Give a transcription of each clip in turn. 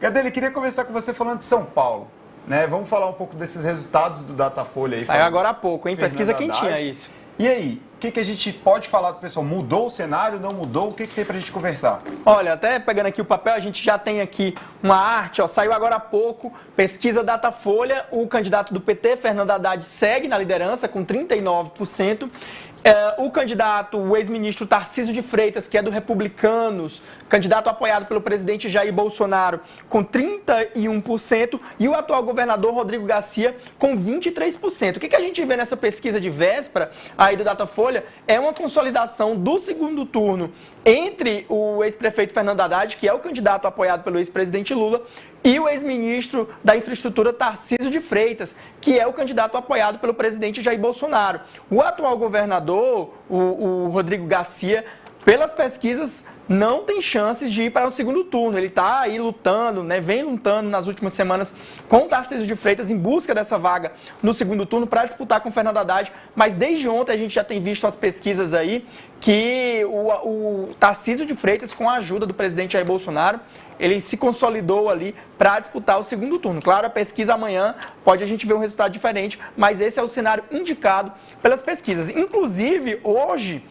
Gadele, queria começar com você falando de São Paulo. Né? Vamos falar um pouco desses resultados do Datafolha aí. Saiu agora há pouco, hein? Pesquisa Fernando quentinha Haddad. isso. E aí, o que a gente pode falar do pessoal? Mudou o cenário, não mudou? O que tem pra gente conversar? Olha, até pegando aqui o papel, a gente já tem aqui uma arte, ó, saiu agora há pouco, pesquisa Datafolha, o candidato do PT, Fernando Haddad, segue na liderança com 39%. O candidato, o ex-ministro Tarcísio de Freitas, que é do Republicanos, candidato apoiado pelo presidente Jair Bolsonaro, com 31%, e o atual governador Rodrigo Garcia, com 23%. O que a gente vê nessa pesquisa de véspera aí do Datafolha é uma consolidação do segundo turno entre o ex-prefeito Fernando Haddad, que é o candidato apoiado pelo ex-presidente Lula, e o ex-ministro da Infraestrutura Tarcísio de Freitas, que é o candidato apoiado pelo presidente Jair Bolsonaro. O atual governador, o Rodrigo Garcia, pelas pesquisas, não tem chances de ir para o segundo turno. Ele está aí lutando, né, vem lutando nas últimas semanas com o Tarcísio de Freitas em busca dessa vaga no segundo turno para disputar com o Fernando Haddad. Mas desde ontem a gente já tem visto as pesquisas aí que o Tarcísio de Freitas, com a ajuda do presidente Jair Bolsonaro, ele se consolidou ali para disputar o segundo turno. Claro, a pesquisa amanhã pode a gente ver um resultado diferente, mas esse é o cenário indicado pelas pesquisas. Inclusive, hoje,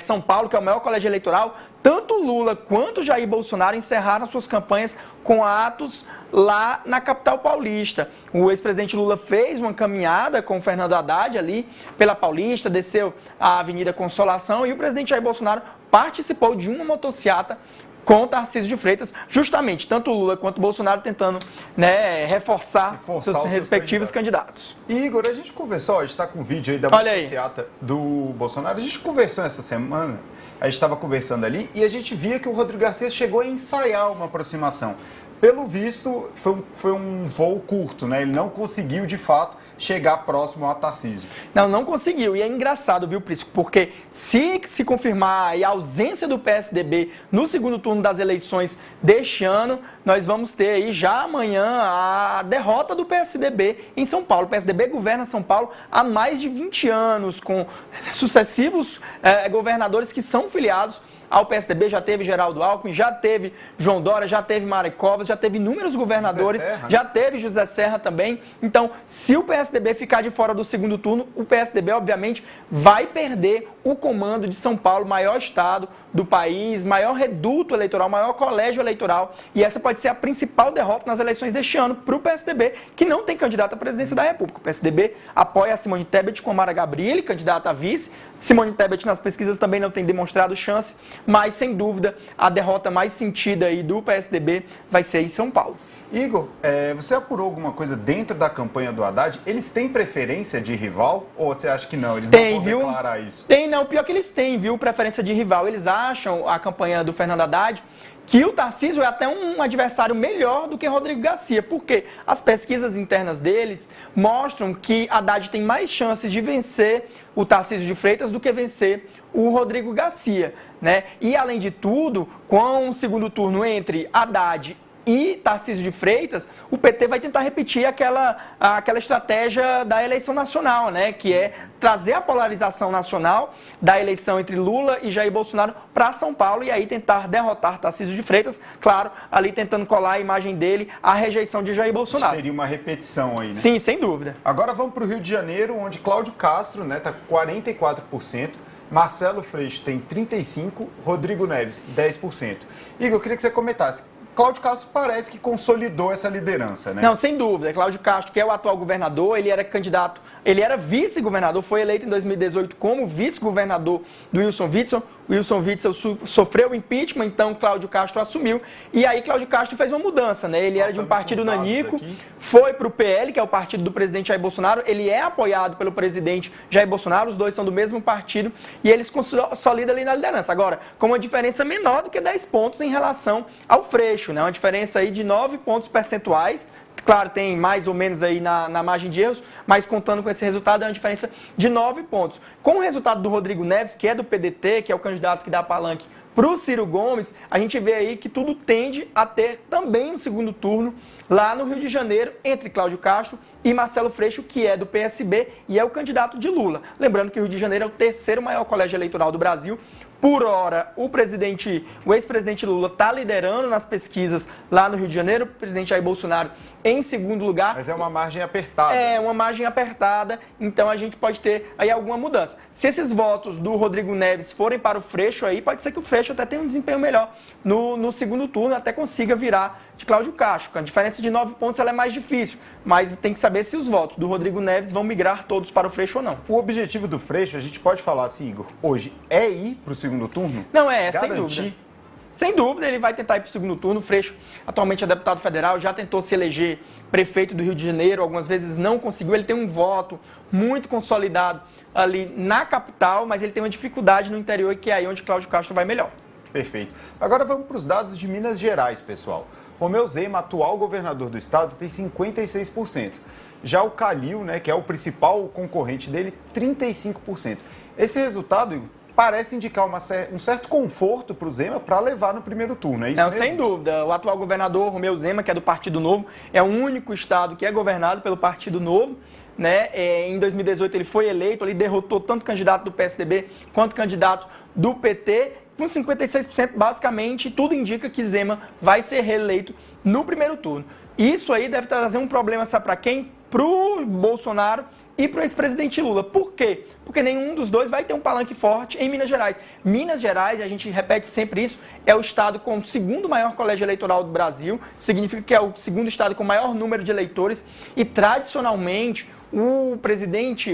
São Paulo, que é o maior colégio eleitoral, tanto Lula quanto Jair Bolsonaro encerraram suas campanhas com atos lá na capital paulista. O ex-presidente Lula fez uma caminhada com o Fernando Haddad ali pela Paulista, desceu a Avenida Consolação, e o presidente Jair Bolsonaro participou de uma motociata com o Tarcísio de Freitas, justamente, tanto Lula quanto Bolsonaro tentando, né, reforçar seus respectivos candidatos. Igor, a gente conversou, a gente está com o vídeo aí da motociata do Bolsonaro, a gente conversou essa semana, a gente estava conversando ali, e a gente via que o Rodrigo Garcia chegou a ensaiar uma aproximação. Pelo visto, foi um voo curto, né? Ele não conseguiu, de fato, chegar próximo a Tarcísio. Não conseguiu. E é engraçado, viu, Prisco? Porque se confirmar a ausência do PSDB no segundo turno das eleições deste ano, nós vamos ter aí já amanhã a derrota do PSDB em São Paulo. O PSDB governa São Paulo há mais de 20 anos, com sucessivos governadores que são filiados ao PSDB. Já teve Geraldo Alckmin, já teve João Dória, já teve Mário Covas, já teve inúmeros governadores, já teve José Serra também. Então, se o PSDB ficar de fora do segundo turno, o PSDB, obviamente, vai perder o comando de São Paulo, maior estado do país, maior reduto eleitoral, maior colégio eleitoral, e essa pode ser a principal derrota nas eleições deste ano para o PSDB, que não tem candidato à presidência da República. O PSDB apoia a Simone Tebet com Mara Gabrilli, candidata a vice. Simone Tebet nas pesquisas também não tem demonstrado chance, mas sem dúvida a derrota mais sentida aí do PSDB vai ser em São Paulo. Igor, você apurou alguma coisa dentro da campanha do Haddad? Eles têm preferência de rival ou você acha que não? Eles não vão declarar isso? Tem, não. Pior que eles têm, viu, preferência de rival. Eles acham a campanha do Fernando Haddad que o Tarcísio é até um adversário melhor do que Rodrigo Garcia. Por quê? As pesquisas internas deles mostram que Haddad tem mais chances de vencer o Tarcísio de Freitas do que vencer o Rodrigo Garcia, né? E, além de tudo, com o segundo turno entre Haddad e Tarcísio de Freitas, o PT vai tentar repetir aquela estratégia da eleição nacional, né? Que é trazer a polarização nacional da eleição entre Lula e Jair Bolsonaro para São Paulo e aí tentar derrotar Tarcísio de Freitas, claro, ali tentando colar a imagem dele à rejeição de Jair Bolsonaro. Teria uma repetição aí, né? Sim, sem dúvida. Agora vamos para o Rio de Janeiro, onde Cláudio Castro, né, tá com 44%, Marcelo Freixo tem 35%, Rodrigo Neves 10%. Igor, eu queria que você comentasse. Cláudio Castro parece que consolidou essa liderança, né? Não, sem dúvida. Cláudio Castro, que é o atual governador, ele era candidato, ele era vice-governador, foi eleito em 2018 como vice-governador do Wilson Witzel. O Wilson Witzel sofreu o impeachment, então Cláudio Castro assumiu. E aí Cláudio Castro fez uma mudança, né? Ele era de um partido nanico, foi para o PL, que é o partido do presidente Jair Bolsonaro. Ele é apoiado pelo presidente Jair Bolsonaro, os dois são do mesmo partido, e eles consolidam ali na liderança. Agora, com uma diferença menor do que 10 pontos em relação ao Freixo, né? Uma diferença aí de 9 pontos percentuais. Claro, tem mais ou menos aí na margem de erros, mas contando com esse resultado é uma diferença de 9 pontos. Com o resultado do Rodrigo Neves, que é do PDT, que é o candidato que dá palanque para o Ciro Gomes, a gente vê aí que tudo tende a ter também um segundo turno lá no Rio de Janeiro, entre Cláudio Castro e Marcelo Freixo, que é do PSB e é o candidato de Lula. Lembrando que o Rio de Janeiro é o terceiro maior colégio eleitoral do Brasil, Por hora, o ex-presidente Lula está liderando nas pesquisas lá no Rio de Janeiro, o presidente Jair Bolsonaro em segundo lugar. Mas é uma margem apertada. É uma margem apertada, então a gente pode ter aí alguma mudança. Se esses votos do Rodrigo Neves forem para o Freixo, aí pode ser que o Freixo até tenha um desempenho melhor no segundo turno, até consiga virar de Cláudio Castro. A diferença de 9 pontos ela é mais difícil, mas tem que saber se os votos do Rodrigo Neves vão migrar todos para o Freixo ou não. O objetivo do Freixo, a gente pode falar assim, Igor, hoje é ir para o segundo turno? Não, sem garantir? dúvida. Sem dúvida, ele vai tentar ir para o segundo turno. O Freixo, atualmente é deputado federal, já tentou se eleger prefeito do Rio de Janeiro, algumas vezes não conseguiu. Ele tem um voto muito consolidado ali na capital, mas ele tem uma dificuldade no interior, que é aí onde Cláudio Castro vai melhor. Perfeito. Agora vamos para os dados de Minas Gerais, pessoal. Romeu Zema, atual governador do estado, tem 56%. Já o Calil, né, que é o principal concorrente dele, 35%. Esse resultado, Igor, parece indicar um certo conforto para o Zema para levar no primeiro turno, é isso mesmo? Sem dúvida. O atual governador, Romeu Zema, que é do Partido Novo, é o único estado que é governado pelo Partido Novo. Né? Em 2018 ele foi eleito, ele derrotou tanto candidato do PSDB quanto candidato do PT, com 56%, basicamente, tudo indica que Zema vai ser reeleito no primeiro turno. Isso aí deve trazer um problema, sabe para quem? Para o Bolsonaro e para o ex-presidente Lula. Por quê? Porque nenhum dos dois vai ter um palanque forte em Minas Gerais. Minas Gerais, a gente repete sempre isso, é o estado com o segundo maior colégio eleitoral do Brasil, significa que é o segundo estado com o maior número de eleitores e, tradicionalmente, o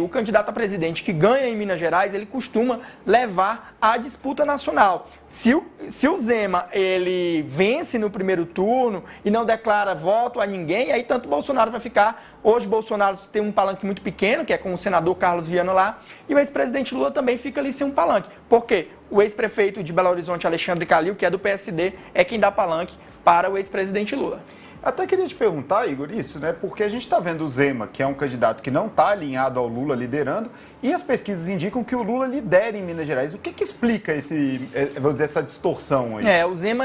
candidato a presidente que ganha em Minas Gerais, ele costuma levar a disputa nacional. Se o Zema ele vence no primeiro turno e não declara voto a ninguém, aí tanto o Bolsonaro vai ficar. Hoje o Bolsonaro tem um palanque muito pequeno, que é com o senador Carlos Viana lá, e o ex-presidente Lula também fica ali sem um palanque. Por quê? O ex-prefeito de Belo Horizonte, Alexandre Calil, que é do PSD, é quem dá palanque para o ex-presidente Lula. Até queria te perguntar, Igor, isso, né? Porque a gente está vendo o Zema, que é um candidato que não está alinhado ao Lula liderando, e as pesquisas indicam que o Lula lidera em Minas Gerais. O que explica essa distorção aí? O Zema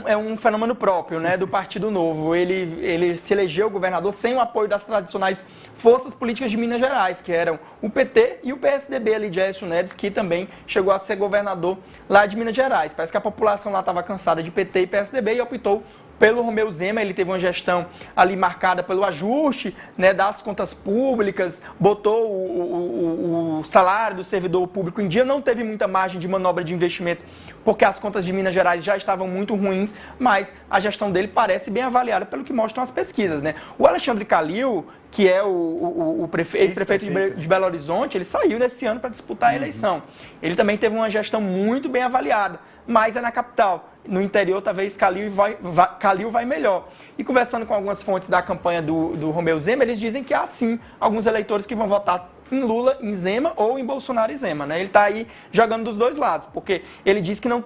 é um fenômeno próprio, né, do Partido Novo. Ele se elegeu governador sem o apoio das tradicionais forças políticas de Minas Gerais, que eram o PT e o PSDB ali de Aécio Neves, que também chegou a ser governador lá de Minas Gerais. Parece que a população lá estava cansada de PT e PSDB e optou pelo Romeu Zema. Ele teve uma gestão ali marcada pelo ajuste, né, das contas públicas, botou o salário do servidor público em dia, não teve muita margem de manobra de investimento, porque as contas de Minas Gerais já estavam muito ruins, mas a gestão dele parece bem avaliada pelo que mostram as pesquisas, né? O Alexandre Calil, que é o ex-prefeito de Belo Horizonte, ele saiu nesse ano para disputar a eleição. Ele também teve uma gestão muito bem avaliada, mas é na capital. No interior, talvez Calil vai melhor. E conversando com algumas fontes da campanha do Romeu Zema, eles dizem que há sim alguns eleitores que vão votar em Lula, em Zema ou em Bolsonaro e Zema, né? Ele está aí jogando dos dois lados, porque ele diz que não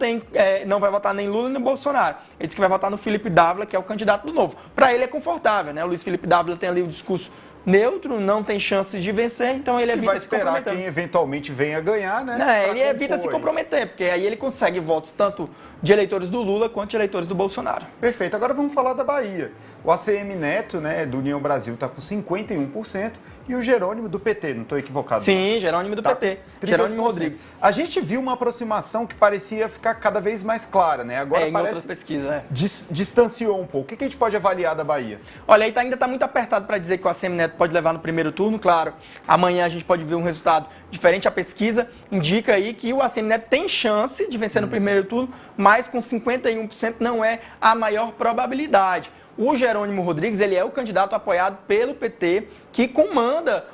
vai votar nem Lula nem Bolsonaro. Ele diz que vai votar no Felipe Dávila, que é o candidato do Novo. Para ele é confortável, né? O Luiz Felipe Dávila tem ali o discurso neutro, não tem chances de vencer, então ele evita se comprometer. Vai esperar quem eventualmente venha ganhar, né? Ele evita se comprometer, porque aí ele consegue votos tanto de eleitores do Lula quanto de eleitores do Bolsonaro. Perfeito. Agora vamos falar da Bahia. O ACM Neto, né, do União Brasil, está com 51%, e o Jerônimo do PT, não estou equivocado? Sim, Jerônimo do PT, Jerônimo Rodrigues. A gente viu uma aproximação que parecia ficar cada vez mais clara, né? Agora em outras pesquisas, distanciou um pouco. O que a gente pode avaliar da Bahia? Olha, aí ainda está muito apertado para dizer que o ACM Neto pode levar no primeiro turno, claro. Amanhã a gente pode ver um resultado diferente. A pesquisa indica aí que o ACM Neto tem chance de vencer no primeiro turno, mas com 51% não é a maior probabilidade. O Jerônimo Rodrigues, ele é o candidato apoiado pelo PT, que comanda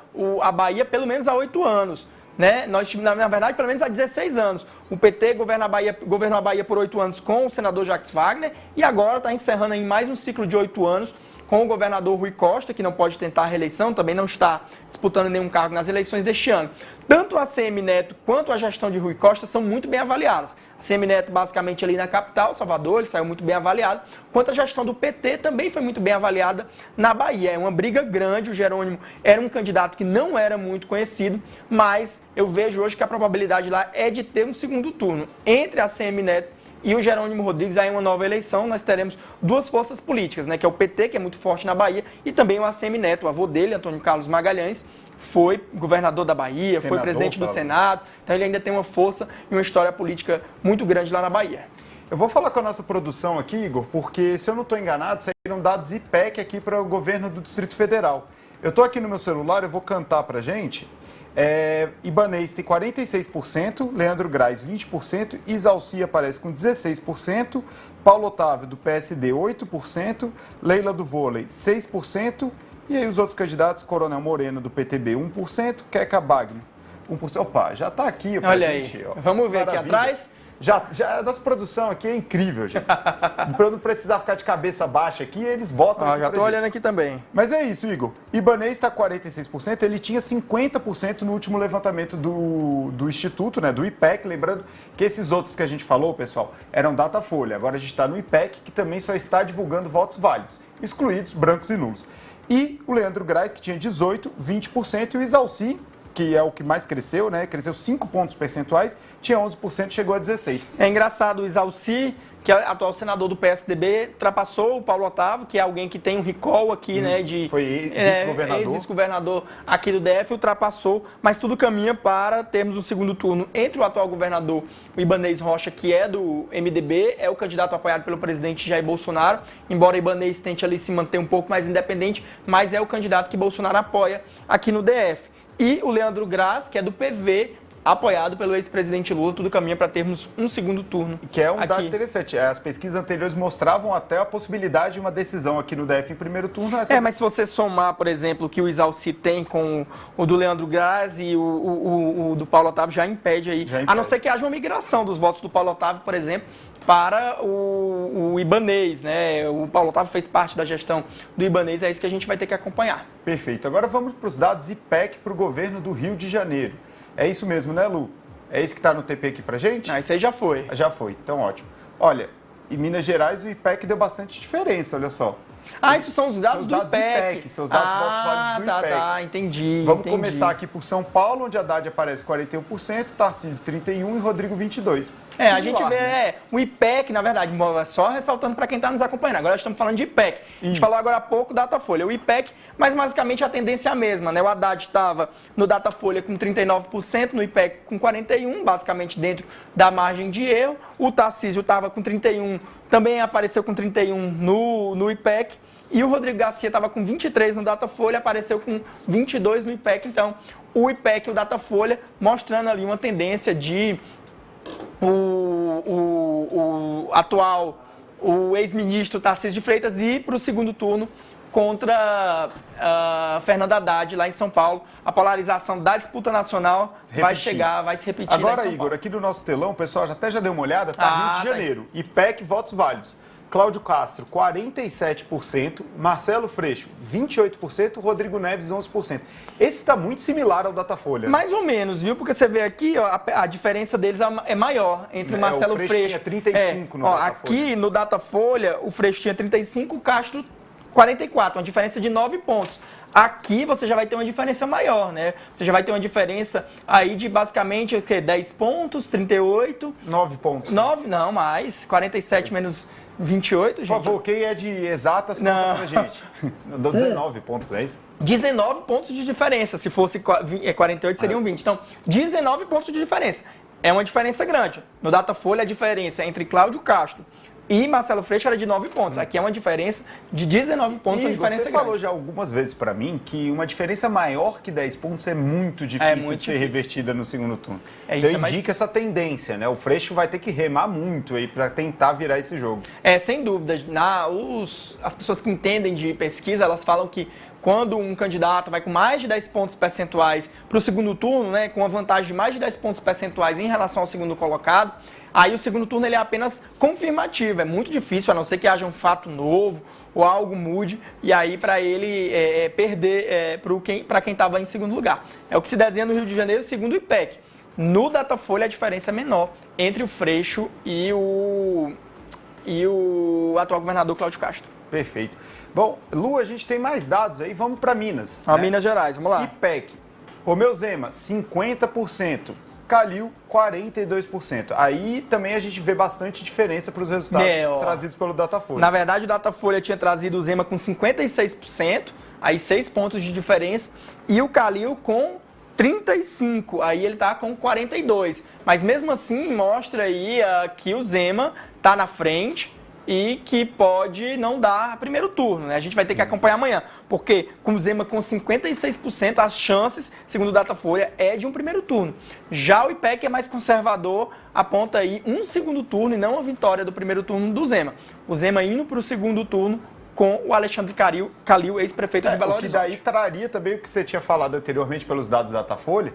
a Bahia pelo menos há 8 anos. Né? Na verdade, pelo menos há 16 anos. O PT governou a Bahia por 8 anos com o senador Jacques Wagner e agora está encerrando aí mais um ciclo de 8 anos com o governador Rui Costa, que não pode tentar a reeleição, também não está disputando nenhum cargo nas eleições deste ano. Tanto a ACM Neto quanto a gestão de Rui Costa são muito bem avaliadas. A ACM Neto, basicamente, ali na capital, Salvador, ele saiu muito bem avaliado, quanto a gestão do PT também foi muito bem avaliada na Bahia. É uma briga grande, o Jerônimo era um candidato que não era muito conhecido, mas eu vejo hoje que a probabilidade lá é de ter um segundo turno. Entre a ACM Neto e o Jerônimo Rodrigues, aí uma nova eleição, nós teremos duas forças políticas, né, que é o PT, que é muito forte na Bahia, e também o ACM Neto, o avô dele, Antônio Carlos Magalhães, foi governador da Bahia, foi presidente do Senado, então ele ainda tem uma força e uma história política muito grande lá na Bahia. Eu vou falar com a nossa produção aqui, Igor, porque se eu não estou enganado, saíram dados IPEC aqui para o governo do Distrito Federal. Eu estou aqui no meu celular, eu vou cantar para a gente. Ibanez tem 46%, Leandro Graz 20%, Isalci aparece com 16%, Paulo Otávio do PSD 8%, Leila do Vôlei 6%, e aí os outros candidatos, Coronel Moreno do PTB 1%, Queca Bagno 1%. Opa, já está aqui. Olha gente, aí, ó. Vamos ver Maravilha. aqui atrás. Já a nossa produção aqui é incrível, gente. Para eu não precisar ficar de cabeça baixa aqui, eles botam. Já estou olhando aqui também. Mas é isso, Igor. Ibanez está 46%, ele tinha 50% no último levantamento do Instituto, né, do IPEC. Lembrando que esses outros que a gente falou, pessoal, eram Datafolha. Agora a gente está no IPEC, que também só está divulgando votos válidos, excluídos brancos e nulos. E o Leandro Graz, que tinha 18%, 20%, e o Isalci, que é o que mais cresceu, né? Cresceu 5 pontos percentuais, tinha 11%, chegou a 16%. É engraçado, o Isalci, que é atual senador do PSDB, ultrapassou o Paulo Otávio, que é alguém que tem um recall aqui, né? Foi vice-governador. Ex-vice-governador aqui do DF, ultrapassou, mas tudo caminha para termos um segundo turno entre o atual governador, o Ibanez Rocha, que é do MDB, é o candidato apoiado pelo presidente Jair Bolsonaro, embora o Ibanez tente ali se manter um pouco mais independente, mas é o candidato que Bolsonaro apoia aqui no DF. E o Leandro Graz, que é do PV, apoiado pelo ex-presidente Lula, tudo caminha para termos um segundo turno. Que é um dado interessante. As pesquisas anteriores mostravam até a possibilidade de uma decisão aqui no DF em primeiro turno. Mas se você somar, por exemplo, o que o Isalci tem com o do Leandro Graz e o do Paulo Otávio, já impede aí. A não ser que haja uma migração dos votos do Paulo Otávio, por exemplo, para o Ibanez, né? O Paulo Otávio fez parte da gestão do Ibanez, é isso que a gente vai ter que acompanhar. Perfeito. Agora vamos para os dados IPEC para o governo do Rio de Janeiro. É isso mesmo, né, Lu? É isso que está no TP aqui para gente? Isso aí já foi. Já foi, então ótimo. Olha, em Minas Gerais o IPEC deu bastante diferença, olha só. Isso são os dados do IPEC. São os dados votos válidos do IPEC. Entendi. Vamos começar aqui por São Paulo, onde a Haddad aparece 41%, Tarcísio 31% e Rodrigo 22%. A gente vê o IPEC, na verdade, só ressaltando para quem está nos acompanhando. Agora estamos falando de IPEC. A gente falou agora há pouco Datafolha. O IPEC, mas basicamente a tendência é a mesma, né? O Haddad estava no Datafolha com 39%, no IPEC com 41%, basicamente dentro da margem de erro. O Tarcísio estava com 31%, também apareceu com 31% no IPEC. E o Rodrigo Garcia estava com 23% no Datafolha, apareceu com 22% no IPEC. Então, o IPEC e o Datafolha mostrando ali uma tendência de o ex-ministro Tarcísio de Freitas ir para o segundo turno contra Fernando Haddad lá em São Paulo. A polarização da disputa nacional vai chegar, vai se repetir. Agora, Igor, aqui no nosso telão, o pessoal até já deu uma olhada, Rio de Janeiro. IPEC, votos válidos. Cláudio Castro, 47%, Marcelo Freixo, 28%, Rodrigo Neves, 11%. Esse está muito similar ao Datafolha. Mais ou menos, viu? Porque você vê aqui, ó, a diferença deles é maior entre o Marcelo Freixo. O Freixo tinha 35% no Datafolha. Aqui no Datafolha, o Freixo tinha 35%, o Castro 44%, uma diferença de 9 pontos. Aqui você já vai ter uma diferença maior, né? Você já vai ter uma diferença aí de basicamente 10 pontos, 38. 9 pontos. 9, não, mais. 47 menos 28, gente. Por favor, quem é de exatas, conta pra gente. Eu dou 19 pontos, não é isso? 19 pontos de diferença. Se fosse 48, seriam 20. Então, 19 pontos de diferença. É uma diferença grande. No Datafolha, a diferença entre Cláudio Castro e Marcelo Freixo era de 9 pontos. Aqui é uma diferença de 19 pontos, uma diferença você grande. falou já algumas vezes para mim que uma diferença maior que 10 pontos é muito difícil de ser revertida no segundo turno. Então indica essa tendência, né? O Freixo vai ter que remar muito aí para tentar virar esse jogo. Sem dúvida. As pessoas que entendem de pesquisa, elas falam que quando um candidato vai com mais de 10 pontos percentuais para o segundo turno, né, com uma vantagem de mais de 10 pontos percentuais em relação ao segundo colocado, aí o segundo turno ele é apenas confirmativo. É muito difícil, a não ser que haja um fato novo ou algo mude, e aí para ele perder para quem estava em segundo lugar. É o que se desenha no Rio de Janeiro, segundo o IPEC. No Datafolha, a diferença é menor entre o Freixo e o atual governador Cláudio Castro. Perfeito. Bom, Lu, a gente tem mais dados aí, vamos para Minas. Minas Gerais, vamos lá. IPEC, Romeu Zema, 50%. Calil, 42%. Aí também a gente vê bastante diferença para os resultados trazidos pelo Datafolha. Na verdade, o Datafolha tinha trazido o Zema com 56%, aí 6 pontos de diferença, e o Calil com 35, aí ele está com 42. Mas mesmo assim mostra aí que o Zema está na frente e que pode não dar primeiro turno, né? A gente vai ter que acompanhar amanhã, porque com o Zema com 56%, as chances, segundo o Datafolha, é de um primeiro turno. Já o IPEC é mais conservador, aponta aí um segundo turno e não a vitória do primeiro turno do Zema. O Zema indo para o segundo turno com o Alexandre Calil, ex-prefeito de Belo Horizonte. O que daí traria também o que você tinha falado anteriormente pelos dados da Datafolha,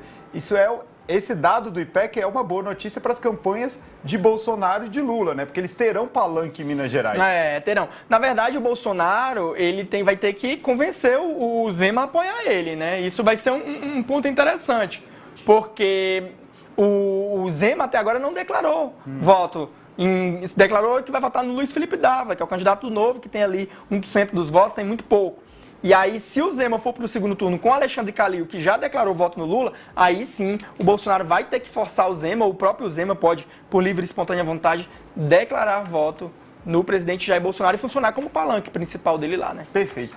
esse dado do IPEC é uma boa notícia para as campanhas de Bolsonaro e de Lula, né? Porque eles terão palanque em Minas Gerais. Terão. Na verdade, o Bolsonaro vai ter que convencer o Zema a apoiar ele, né? Isso vai ser um ponto interessante, porque o Zema até agora não declarou voto. Declarou que vai votar no Luiz Felipe Dávila, que é o candidato novo, que tem ali 1% dos votos, tem muito pouco. E aí, se o Zema for para o segundo turno com o Alexandre Calil, que já declarou voto no Lula, aí sim o Bolsonaro vai ter que forçar o Zema, ou o próprio Zema pode, por livre e espontânea vontade, declarar voto no presidente Jair Bolsonaro e funcionar como palanque principal dele lá, né? Perfeito.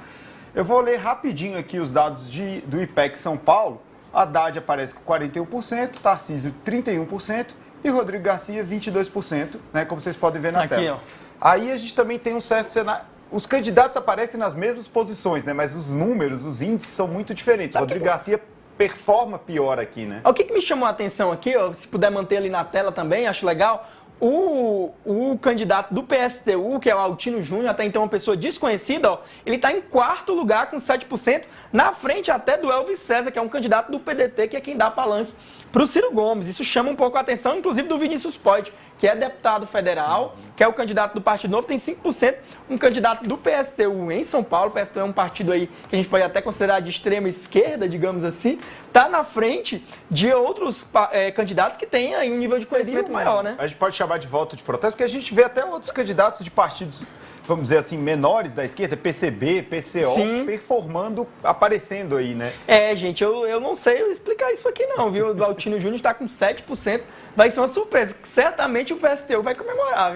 Eu vou ler rapidinho aqui os dados do IPEC São Paulo. Haddad aparece com 41%, Tarcísio 31% e Rodrigo Garcia 22%, né, como vocês podem ver na tela. Ó. Aí a gente também tem um certo cenário. Os candidatos aparecem nas mesmas posições, né? Mas os números, os índices são muito diferentes. Rodrigo Garcia performa pior aqui, né? O que me chamou a atenção aqui, ó, se puder manter ali na tela também, acho legal. O candidato do PSTU, que é o Altino Júnior, até então uma pessoa desconhecida, ó, ele está em quarto lugar com 7%, na frente até do Elvis César, que é um candidato do PDT, que é quem dá palanque para o Ciro Gomes. Isso chama um pouco a atenção, inclusive do Vinícius Poit, que é deputado federal, que é o candidato do Partido Novo, tem 5%, um candidato do PSTU em São Paulo. O PSTU é um partido aí que a gente pode até considerar de extrema esquerda, digamos assim, está na frente de outros candidatos que têm aí um nível de conhecimento maior, né? A gente pode chamar de voto de protesto, porque a gente vê até outros candidatos de partidos, vamos dizer assim, menores da esquerda, PCB, PCO, sim, performando, aparecendo aí, né? Gente, eu não sei explicar isso aqui não, viu? O Altino Júnior está com 7%, vai ser uma surpresa, certamente o PSTU vai comemorar, viu?